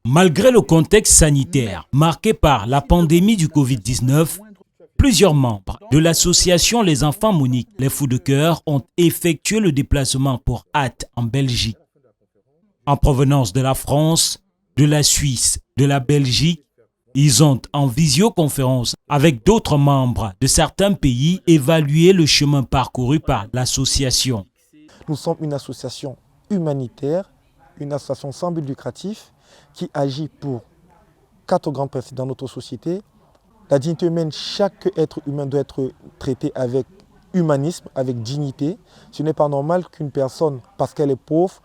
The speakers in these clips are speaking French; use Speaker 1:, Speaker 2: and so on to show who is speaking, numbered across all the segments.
Speaker 1: Malgré le contexte sanitaire marqué par la pandémie du Covid-19, plusieurs membres de l'association Les Enfants Monique, les Fous de Cœur ont effectué le déplacement pour hâte en Belgique. En provenance de la France, de la Suisse, de la Belgique, ils ont en visioconférence avec d'autres membres de certains pays évalué le chemin parcouru par l'association.
Speaker 2: Nous sommes une association humanitaire, une association sans but lucratif qui agit pour 4 grands principes dans notre société. La dignité humaine, chaque être humain doit être traité avec humanisme, avec dignité. Ce n'est pas normal qu'une personne, parce qu'elle est pauvre,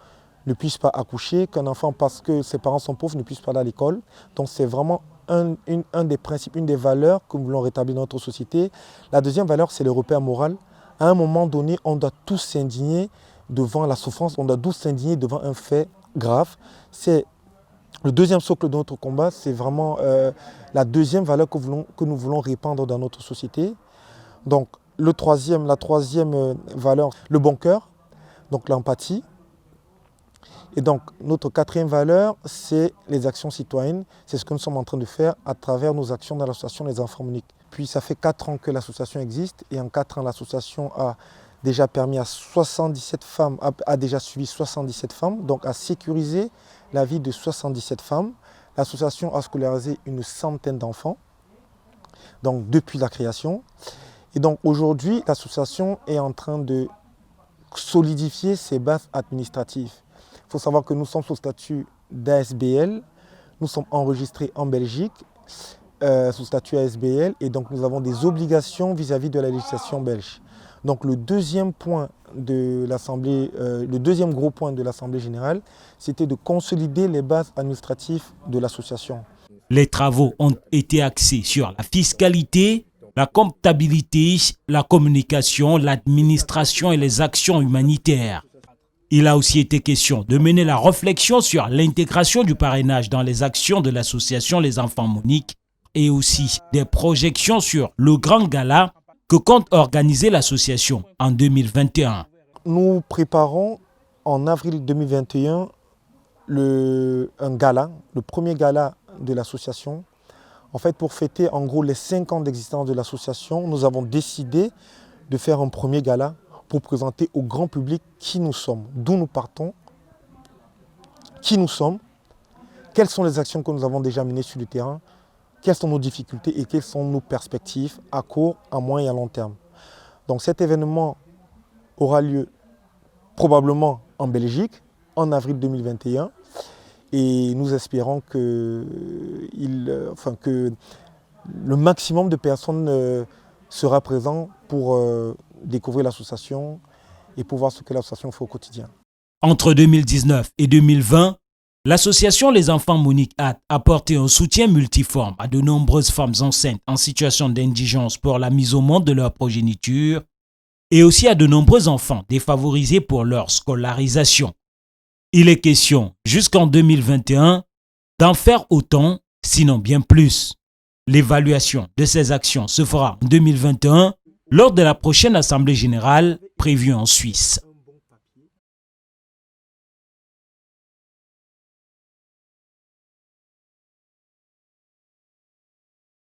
Speaker 2: ne puisse pas accoucher, qu'un enfant, parce que ses parents sont pauvres, ne puisse pas aller à l'école. Donc c'est vraiment un des principes, une des valeurs que nous voulons rétablir dans notre société. La deuxième valeur, c'est le repère moral. À un moment donné, on doit tous s'indigner devant la souffrance, on doit tous s'indigner devant un fait grave. C'est le deuxième socle de notre combat, c'est vraiment la deuxième valeur que nous voulons répandre dans notre société. Donc la troisième valeur, le bon cœur, donc l'empathie. Et donc notre quatrième valeur, c'est les actions citoyennes. C'est ce que nous sommes en train de faire à travers nos actions dans l'association Les Enfants Monique. Puis ça fait 4 ans que l'association existe et en 4 ans, l'association a déjà permis à 77 femmes, a déjà suivi 77 femmes, donc a sécurisé la vie de 77 femmes. L'association a scolarisé une centaine d'enfants, donc depuis la création. Et donc aujourd'hui, l'association est en train de solidifier ses bases administratives. Il faut savoir que nous sommes sous statut d'ASBL, nous sommes enregistrés en Belgique, sous statut ASBL, et donc nous avons des obligations vis-à-vis de la législation belge. Donc le deuxième point de l'Assemblée, le deuxième gros point de l'Assemblée générale, c'était de consolider les bases administratives de l'association.
Speaker 1: Les travaux ont été axés sur la fiscalité, la comptabilité, la communication, l'administration et les actions humanitaires. Il a aussi été question de mener la réflexion sur l'intégration du parrainage dans les actions de l'association Les Enfants Monique et aussi des projections sur le grand gala que compte organiser l'association en 2021.
Speaker 2: Nous préparons en avril 2021 un gala, le premier gala de l'association. En fait, pour fêter en gros les 5 ans d'existence de l'association, nous avons décidé de faire un premier gala pour présenter au grand public qui nous sommes, d'où nous partons, qui nous sommes, quelles sont les actions que nous avons déjà menées sur le terrain, quelles sont nos difficultés et quelles sont nos perspectives à court, à moyen et à long terme. Donc cet événement aura lieu probablement en Belgique en avril 2021 et nous espérons que le maximum de personnes sera présent pour découvrir l'association et pour voir ce que l'association fait au quotidien.
Speaker 1: Entre 2019 et 2020, l'association Les Enfants Monique a apporté un soutien multiforme à de nombreuses femmes enceintes en situation d'indigence pour la mise au monde de leur progéniture et aussi à de nombreux enfants défavorisés pour leur scolarisation. Il est question, jusqu'en 2021, d'en faire autant, sinon bien plus. L'évaluation de ces actions se fera en 2021 lors de la prochaine Assemblée générale prévue en Suisse.